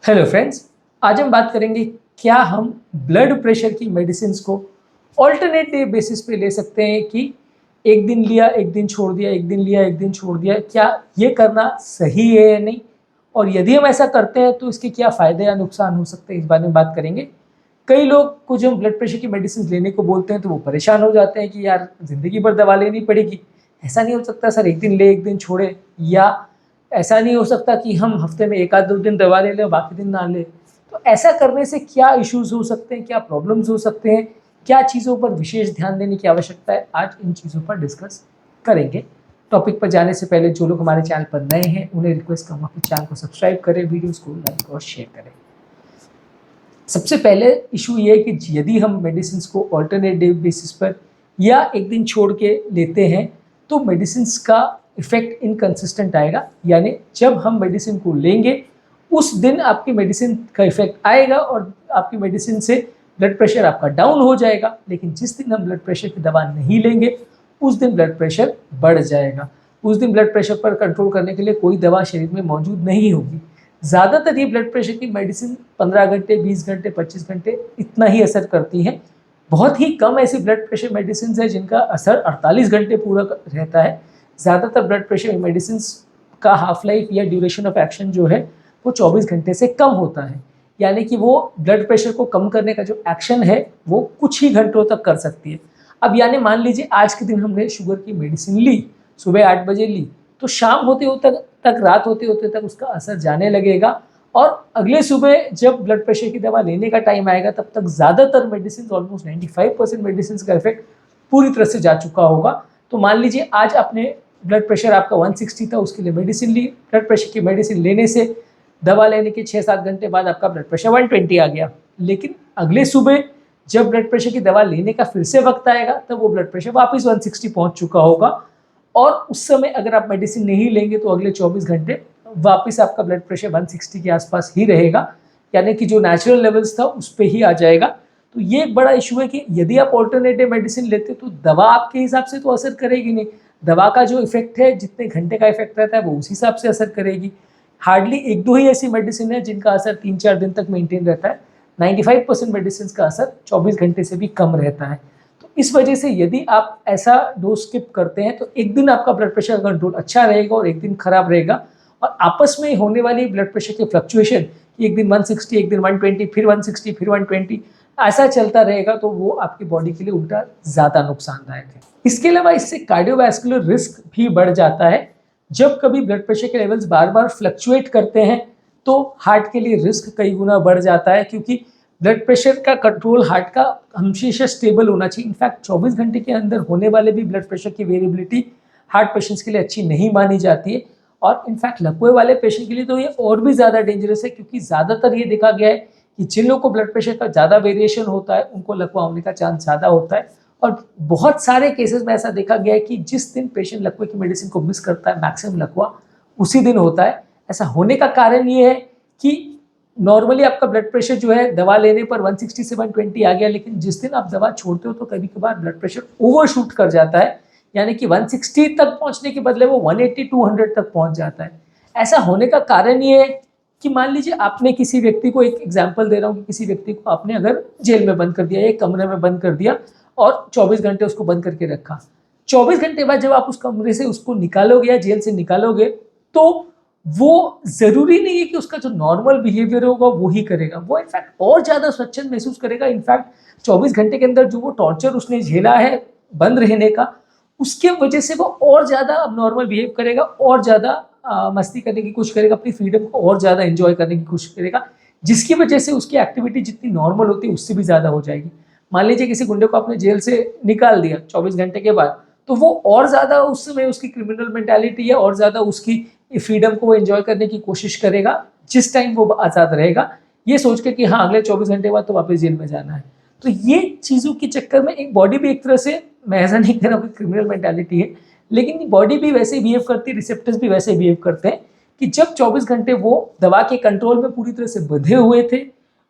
Hello friends, आज हम बात करेंगे क्या हम ब्लड प्रेशर की मेडिसिन्स को ऑल्टरनेट डे बेसिस पे ले सकते हैं कि एक दिन लिया एक दिन छोड़ दिया, एक दिन लिया एक दिन छोड़ दिया। क्या ये करना सही है या नहीं, और यदि हम ऐसा करते हैं तो इसके क्या फ़ायदे या नुकसान हो सकते हैं, इस बारे में बात करेंगे। कई लोग को जब ब्लड प्रेशर की मेडिसिन लेने को बोलते हैं तो वो परेशान हो जाते हैं कि यार ज़िंदगी भर दवा लेनी पड़ेगी। ऐसा नहीं हो सकता सर, एक दिन ले एक दिन छोड़े, या ऐसा नहीं हो सकता कि हम हफ्ते में 1 आध 2 दिन दवा ले लें बाकी दिन ना लें। तो ऐसा करने से क्या इश्यूज़ हो सकते हैं, क्या प्रॉब्लम्स हो सकते हैं, क्या चीज़ों पर विशेष ध्यान देने की आवश्यकता है, आज इन चीज़ों पर डिस्कस करेंगे। टॉपिक पर जाने से पहले जो लोग हमारे चैनल पर नए हैं उन्हें रिक्वेस्ट करूँगा कि चैनल को सब्सक्राइब करें, वीडियोज़ को लाइक और शेयर करें। सबसे पहले इशू ये है कि यदि हम मेडिसिन को ऑल्टरनेट डे बेसिस पर या एक दिन छोड़ के लेते हैं तो मेडिसिन का इफेक्ट इनकंसिस्टेंट आएगा। यानी जब हम मेडिसिन को लेंगे उस दिन आपकी मेडिसिन का इफेक्ट आएगा और आपकी मेडिसिन से ब्लड प्रेशर आपका डाउन हो जाएगा, लेकिन जिस दिन हम ब्लड प्रेशर की दवा नहीं लेंगे उस दिन ब्लड प्रेशर बढ़ जाएगा। उस दिन ब्लड प्रेशर पर कंट्रोल करने के लिए कोई दवा शरीर में मौजूद नहीं होगी। ज़्यादातर ये ब्लड प्रेशर की मेडिसिन 15 घंटे, 20 घंटे, 25 घंटे इतना ही असर करती हैं। बहुत ही कम ऐसी ब्लड प्रेशर मेडिसिन है जिनका असर 48 घंटे पूरा रहता है। ज़्यादातर ब्लड प्रेशर मेडिसिन का हाफ लाइफ या ड्यूरेशन ऑफ एक्शन जो है वो 24 घंटे से कम होता है। यानी कि वो ब्लड प्रेशर को कम करने का जो एक्शन है वो कुछ ही घंटों तक कर सकती है। अब यानी मान लीजिए आज के दिन हमने शुगर की मेडिसिन ली, सुबह 8 बजे ली, तो शाम होते होते तक रात होते होते तक उसका असर जाने लगेगा, और अगले सुबह जब ब्लड प्रेशर की दवा लेने का टाइम आएगा तब तक ज़्यादातर मेडिसिन, ऑलमोस्ट 95% मेडिसिन का इफेक्ट पूरी तरह से जा चुका होगा। तो मान लीजिए आज आपने ब्लड प्रेशर आपका 160 था, उसके लिए मेडिसिन ली, ब्लड प्रेशर की मेडिसिन लेने से दवा लेने के 6-7 घंटे बाद आपका ब्लड प्रेशर 120 आ गया। लेकिन अगले सुबह जब ब्लड प्रेशर की दवा लेने का फिर से वक्त आएगा तब वो ब्लड प्रेशर वापस 160 पहुंच चुका होगा, और उस समय अगर आप मेडिसिन नहीं लेंगे तो अगले 24 घंटे वापस आपका ब्लड प्रेशर 160 के आसपास ही रहेगा। यानी कि जो नेचुरल लेवल्स था उस पर ही आ जाएगा। तो ये एक बड़ा इशू है कि यदि आप ऑल्टरनेटिव मेडिसिन लेते तो दवा आपके हिसाब से तो असर करेगी नहीं। दवा का जो इफेक्ट है, जितने घंटे का इफेक्ट रहता है वो उस हिसाब से असर करेगी। हार्डली 1-2 ही ऐसी मेडिसिन है जिनका असर 3-4 दिन तक मेंटेन रहता है। 95% मेडिसिन का असर 24 घंटे से भी कम रहता है। तो इस वजह से यदि आप ऐसा डोज स्किप करते हैं तो एक दिन आपका ब्लड प्रेशर कंट्रोल अच्छा रहेगा और एक दिन खराब रहेगा, और आपस में होने वाली ब्लड प्रेशर की फ्लक्चुएशन, एक दिन 160, एक दिन 120, फिर 160, फिर 120, ऐसा चलता रहेगा तो वो आपकी बॉडी के लिए उल्टा ज़्यादा नुकसानदायक है। इसके अलावा इससे कार्डियोवैस्कुलर रिस्क भी बढ़ जाता है। जब कभी ब्लड प्रेशर के लेवल्स बार बार फ्लक्चुएट करते हैं तो हार्ट के लिए रिस्क कई गुना बढ़ जाता है, क्योंकि ब्लड प्रेशर का कंट्रोल हार्ट का हमेशा स्टेबल होना चाहिए। इनफैक्ट 24 घंटे के अंदर होने वाले भी ब्लड प्रेशर की वेरिएबिलिटी हार्ट पेशेंट्स के लिए अच्छी नहीं मानी जाती है, और इनफैक्ट लकवे वाले पेशेंट के लिए तो ये और भी ज़्यादा डेंजरस है, क्योंकि ज़्यादातर ये देखा गया है कि जिन लोगों को ब्लड प्रेशर का ज़्यादा वेरिएशन होता है उनको लकवा होने का चांस ज़्यादा होता है। और बहुत सारे केसेस में ऐसा देखा गया है कि जिस दिन पेशेंट लकवे की मेडिसिन को मिस करता है मैक्सिमम लकवा उसी दिन होता है। ऐसा होने का कारण ये है कि नॉर्मली आपका ब्लड प्रेशर जो है दवा लेने पर 160 से 120 आ गया, लेकिन जिस दिन आप दवा छोड़ते हो तो कभी कभार ब्लड प्रेशर ओवरशूट कर जाता है। यानी कि 160 तक पहुंचने के बदले वो 180-200 तक पहुंच जाता है। ऐसा होने का कारण ये है कि मान लीजिए आपने किसी व्यक्ति को, एक एग्जांपल दे रहा हूँ कि किसी व्यक्ति को आपने अगर जेल में बंद कर दिया, एक कमरे में बंद कर दिया और 24 घंटे उसको बंद करके रखा। 24 घंटे बाद जब आप उस कमरे से उसको निकालोगे या जेल से निकालोगे तो वो ज़रूरी नहीं है कि उसका जो नॉर्मल बिहेवियर होगा वो ही करेगा। वो इनफैक्ट और ज़्यादा स्वच्छंद महसूस करेगा। इनफैक्ट 24 घंटे के अंदर जो वो टॉर्चर उसने झेला है बंद रहने का, उसके वजह से वो और ज़्यादा अब नॉर्मल बिहेव करेगा, और ज़्यादा मस्ती करने की कोशिश करेगा, अपनी फ्रीडम को और ज़्यादा एंजॉय करने की कोशिश करेगा, जिसकी वजह से उसकी एक्टिविटी जितनी नॉर्मल होती है उससे भी ज़्यादा हो जाएगी। मान लीजिए किसी गुंडे को आपने जेल से निकाल दिया 24 घंटे के बाद, तो वो और ज़्यादा उस समय उसकी क्रिमिनल मेंटालिटी है, और ज़्यादा उसकी फ्रीडम को वो एंजॉय करने की कोशिश करेगा जिस टाइम वो आज़ाद रहेगा, ये सोच के कि हाँ अगले 24 घंटे बाद तो वापस जेल में जाना है। तो ये चीज़ों के चक्कर में एक बॉडी भी एक तरह से, मैं ऐसा नहीं कह रहा हूँ कि क्रिमिनल मेंटालिटी है, लेकिन बॉडी भी वैसे ही बिहेव करती है, रिसेप्टर्स भी वैसे बिहेव करते हैं कि जब 24 घंटे वो दवा के कंट्रोल में पूरी तरह से बंधे हुए थे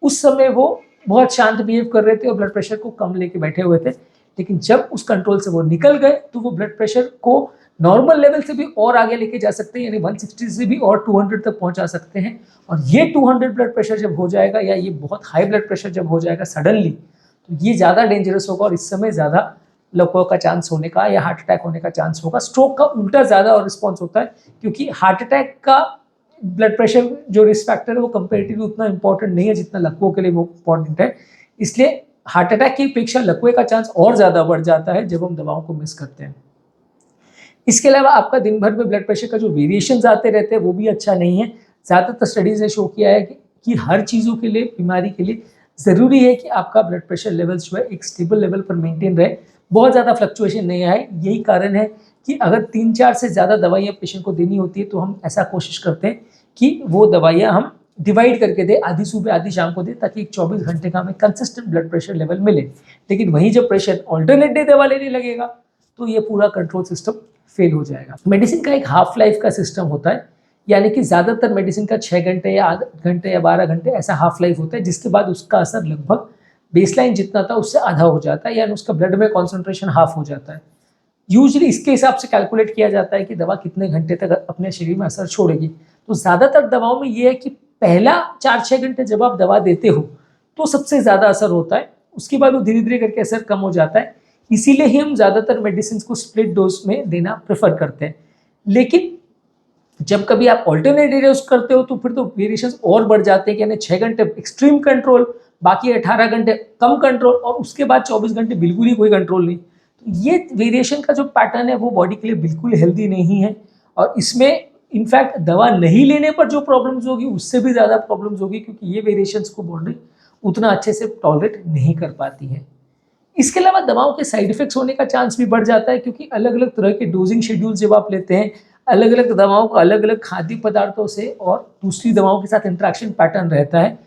उस समय वो बहुत शांत बिहेव कर रहे थे और ब्लड प्रेशर को कम लेके बैठे हुए थे। लेकिन जब उस कंट्रोल से वो निकल गए तो वो ब्लड प्रेशर को नॉर्मल लेवल से भी और आगे लेके जा सकते हैं, यानी 160 से भी और 200 तक पहुंचा सकते हैं। और ये 200 ब्लड प्रेशर जब हो जाएगा या ये बहुत हाई ब्लड प्रेशर जब हो जाएगा सडनली, तो ये ज़्यादा डेंजरस होगा और इस समय ज़्यादा लकवा का चांस होने का या हार्ट अटैक होने का चांस होगा। स्ट्रोक का उल्टा ज़्यादा और रिस्पॉन्स होता है, क्योंकि हार्ट अटैक का ब्लड प्रेशर जो रिस्क फैक्टर है वो कंपेरेटिवली उतना इंपॉर्टेंट नहीं है जितना लकवों के लिए वो इंपॉर्टेंट है। इसलिए हार्ट अटैक की अपेक्षा लकवे का चांस और ज़्यादा बढ़ जाता है जब हम दवाओं को मिस करते हैं। इसके अलावा आपका दिन भर में ब्लड प्रेशर का जो वेरिएशंस आते रहते हैं वो भी अच्छा नहीं है। ज़्यादातर स्टडीज़ ने शो किया है कि हर चीज़ों के लिए, बीमारी के लिए ज़रूरी है कि आपका ब्लड प्रेशर लेवल्स जो है एक स्टेबल लेवल पर मेंटेन रहे, बहुत ज़्यादा फ्लक्चुएशन नहीं आए। यही कारण है कि अगर 3-4 से ज़्यादा दवाइयाँ पेशेंट को देनी होती है तो हम ऐसा कोशिश करते हैं कि वो दवाइयाँ हम डिवाइड करके दें, आधी सुबह आधी शाम को दें, ताकि एक 24 घंटे का हमें कंसिस्टेंट ब्लड प्रेशर लेवल मिले। लेकिन वहीं जब पेशेंट ऑल्टरनेट डे दवा लेने लगेगा तो ये पूरा कंट्रोल सिस्टम फेल हो जाएगा। मेडिसिन का एक हाफ लाइफ का सिस्टम होता है, यानी कि ज़्यादातर मेडिसिन का 6 घंटे या 8 घंटे या 12 घंटे ऐसा हाफ लाइफ होता है, जिसके बाद उसका असर लगभग बेसलाइन जितना था उससे आधा हो जाता है, यानी उसका ब्लड में कॉन्सेंट्रेशन हाफ हो जाता है। यूजली इसके हिसाब से कैलकुलेट किया जाता है कि दवा कितने घंटे तक अपने शरीर में असर छोड़ेगी। तो ज़्यादातर दवाओं में ये है कि पहला 4-6 घंटे जब आप दवा देते हो तो सबसे ज़्यादा असर होता है, उसके बाद वो धीरे धीरे करके असर कम हो जाता है। इसीलिए ही हम ज़्यादातर मेडिसिन को स्प्लिट डोज में देना प्रेफर करते हैं। लेकिन जब कभी आप ऑल्टरनेट डोज करते हो तो फिर तो वेरिएशंस और बढ़ जाते हैं, यानी 6 घंटे एक्सट्रीम कंट्रोल, बाकी 18 घंटे कम कंट्रोल और उसके बाद 24 घंटे बिल्कुल ही कोई कंट्रोल नहीं। तो ये वेरिएशन का जो पैटर्न है वो बॉडी के लिए बिल्कुल हेल्दी नहीं है, और इसमें इनफैक्ट दवा नहीं लेने पर जो प्रॉब्लम्स होगी उससे भी ज़्यादा प्रॉब्लम्स होगी, क्योंकि ये वेरिएशंस को बॉडी उतना अच्छे से टॉलरेट नहीं कर पाती है। इसके अलावा दवाओं के साइड इफेक्ट्स होने का चांस भी बढ़ जाता है, क्योंकि अलग अलग तरह के डोजिंग शेड्यूल जब आप लेते हैं, अलग अलग दवाओं का अलग अलग खाद्य पदार्थों से और दूसरी दवाओं के साथ इंटरेक्शन पैटर्न रहता है।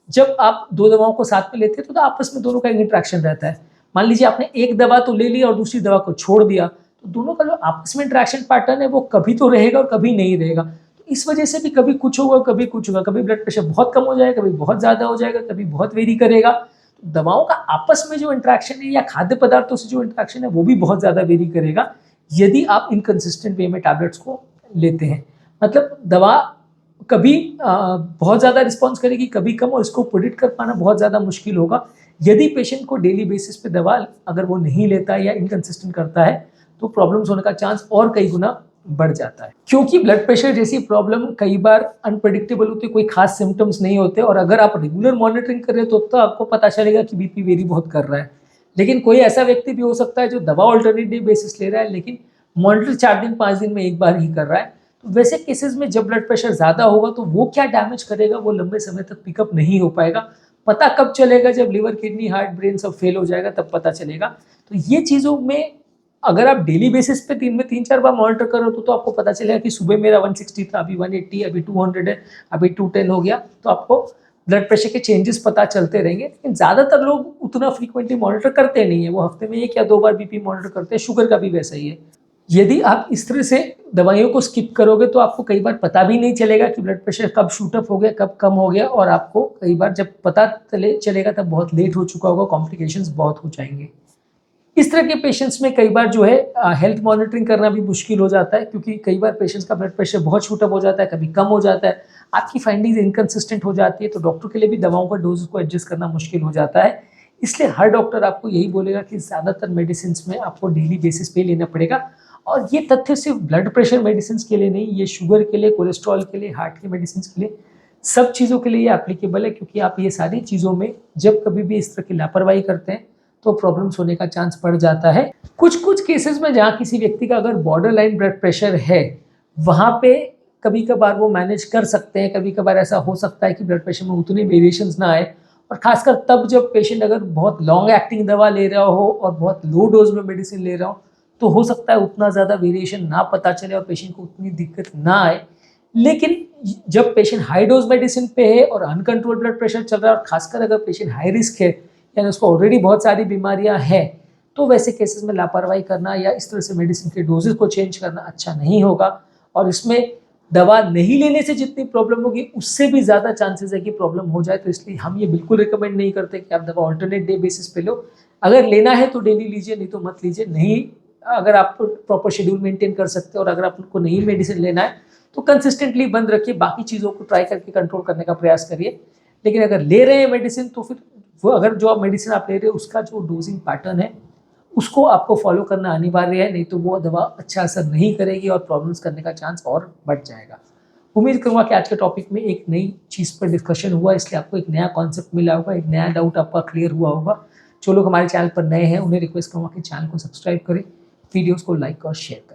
जब आप 2 दवाओं को साथ में लेते हैं तो आपस में दोनों का एक इंटरेक्शन रहता है। मान लीजिए आपने एक दवा तो ले ली और दूसरी दवा को छोड़ दिया, तो दोनों का जो आपस में इंटरेक्शन पैटर्न है वो कभी तो रहेगा और कभी नहीं रहेगा। तो इस वजह से भी कभी कुछ होगा कभी कुछ होगा, कभी ब्लड प्रेशर बहुत कम हो जाएगा, कभी बहुत ज़्यादा हो जाएगा, कभी बहुत वेरी करेगा। तो दवाओं का आपस में जो इंटरेक्शन है या खाद्य पदार्थों से जो इंटरेक्शन है वो भी बहुत ज़्यादा वेरी करेगा यदि आप इनकंसिस्टेंट वे में टैबलेट्स को लेते हैं। मतलब दवा कभी बहुत ज़्यादा रिस्पॉन्स करेगी, कभी कम, और इसको प्रेडिक्ट कर पाना बहुत ज़्यादा मुश्किल होगा। यदि पेशेंट को डेली बेसिस पे दवा अगर वो नहीं लेता या इनकंसिस्टेंट करता है तो प्रॉब्लम्स होने का चांस और कई गुना बढ़ जाता है। क्योंकि ब्लड प्रेशर जैसी प्रॉब्लम कई बार अनप्रेडिक्टेबल होती है, कोई खास सिम्टम्स नहीं होते, और अगर आप रेगुलर मॉनिटरिंग कर रहे हो तो आपको पता चलेगा कि बीपी वेरी बहुत कर रहा है। लेकिन कोई ऐसा व्यक्ति भी हो सकता है जो दवा ऑल्टरनेट डे बेसिस ले रहा है लेकिन मॉनिटर 4 दिन 5 दिन में एक बार ही कर रहा है। तो वैसे केसेस में जब ब्लड प्रेशर ज़्यादा होगा तो वो क्या डैमेज करेगा वो लंबे समय तक पिकअप नहीं हो पाएगा। पता कब चलेगा? जब लिवर, किडनी, हार्ट, ब्रेन सब फेल हो जाएगा तब पता चलेगा। तो ये चीज़ों में अगर आप डेली बेसिस पे दिन में 3-4 बार मॉनिटर करो तो आपको पता चलेगा कि सुबह मेरा 160 था, अभी 180, अभी 200 है, अभी 210 हो गया। तो आपको ब्लड प्रेशर के चेंजेस पता चलते रहेंगे। लेकिन ज़्यादातर लोग उतना फ्रीक्वेंटली मॉनिटर करते नहीं है, वो हफ्ते में 1 या 2 बार बीपी मॉनिटर करते हैं। शुगर का भी वैसा ही है। यदि आप इस तरह से दवाइयों को स्किप करोगे तो आपको कई बार पता भी नहीं चलेगा कि ब्लड प्रेशर कब शूट अप हो गया, कब कम हो गया, और आपको कई बार जब पता चलेगा तब बहुत लेट हो चुका होगा, कॉम्प्लिकेशंस बहुत हो जाएंगे। इस तरह के पेशेंट्स में कई बार जो है हेल्थ मॉनिटरिंग करना भी मुश्किल हो जाता है, क्योंकि कई बार पेशेंट्स का ब्लड प्रेशर बहुत शूट अप हो जाता है, कभी कम हो जाता है, आपकी फाइंडिंग्स इनकंसिस्टेंट हो जाती है, तो डॉक्टर के लिए भी दवाओं का डोज को एडजस्ट करना मुश्किल हो जाता है। इसलिए हर डॉक्टर आपको यही बोलेगा कि ज़्यादातर मेडिसिन में आपको डेली बेसिस पे लेना पड़ेगा। और ये तथ्य सिर्फ ब्लड प्रेशर मेडिसिन के लिए नहीं, ये शुगर के लिए, कोलेस्ट्रॉल के लिए, हार्ट के मेडिसिन के लिए, सब चीज़ों के लिए ये एप्लीकेबल है। क्योंकि आप ये सारी चीज़ों में जब कभी भी इस तरह की लापरवाही करते हैं तो प्रॉब्लम्स होने का चांस बढ़ जाता है। कुछ केसेस में जहाँ किसी व्यक्ति का अगर बॉर्डर लाइन ब्लड प्रेशर है वहाँ पे कभी कभार वो मैनेज कर सकते हैं। कभी कभार ऐसा हो सकता है कि ब्लड प्रेशर में उतने वेरिएशंस ना आए, और खासकर तब जब पेशेंट अगर बहुत लॉन्ग एक्टिंग दवा ले रहा हो और बहुत लो डोज में मेडिसिन ले रहा हो तो हो सकता है उतना ज़्यादा वेरिएशन ना पता चले और पेशेंट को उतनी दिक्कत ना आए। लेकिन जब पेशेंट हाई डोज मेडिसिन पे है और अनकंट्रोल ब्लड प्रेशर चल रहा है, और खासकर अगर पेशेंट हाई रिस्क है यानी उसको ऑलरेडी बहुत सारी बीमारियां हैं, तो वैसे केसेस में लापरवाही करना या इस तरह से मेडिसिन के डोजेस को चेंज करना अच्छा नहीं होगा। और इसमें दवा नहीं लेने से जितनी प्रॉब्लम होगी उससे भी ज़्यादा चांसेस है कि प्रॉब्लम हो जाए। तो इसलिए हम ये बिल्कुल रिकमेंड नहीं करते कि आप दवा ऑल्टरनेट डे बेसिस पे लो। अगर लेना है तो डेली लीजिए, नहीं तो मत लीजिए। नहीं अगर आप प्रॉपर शेड्यूल मेंटेन कर सकते हैं और अगर आपको नहीं मेडिसिन लेना है तो कंसिस्टेंटली बंद रखिए, बाकी चीज़ों को ट्राई करके कंट्रोल करने का प्रयास करिए। लेकिन अगर ले रहे हैं मेडिसिन तो फिर वो अगर जो आप मेडिसिन आप ले रहे हैं उसका जो डोजिंग पैटर्न है उसको आपको फॉलो करना अनिवार्य है, नहीं तो वो दवा अच्छा असर नहीं करेगी और प्रॉब्लम्स करने का चांस और बढ़ जाएगा। उम्मीद करूँगा कि आज के टॉपिक में एक नई चीज़ पर डिस्कशन हुआ, इसलिए आपको एक नया कॉन्सेप्ट मिला होगा, एक नया डाउट आपका क्लियर हुआ होगा। जो लोग हमारे चैनल पर नए हैं उन्हें रिक्वेस्ट करूँगा कि चैनल को सब्सक्राइब करें, वीडियोज़ को लाइक और शेयर करें।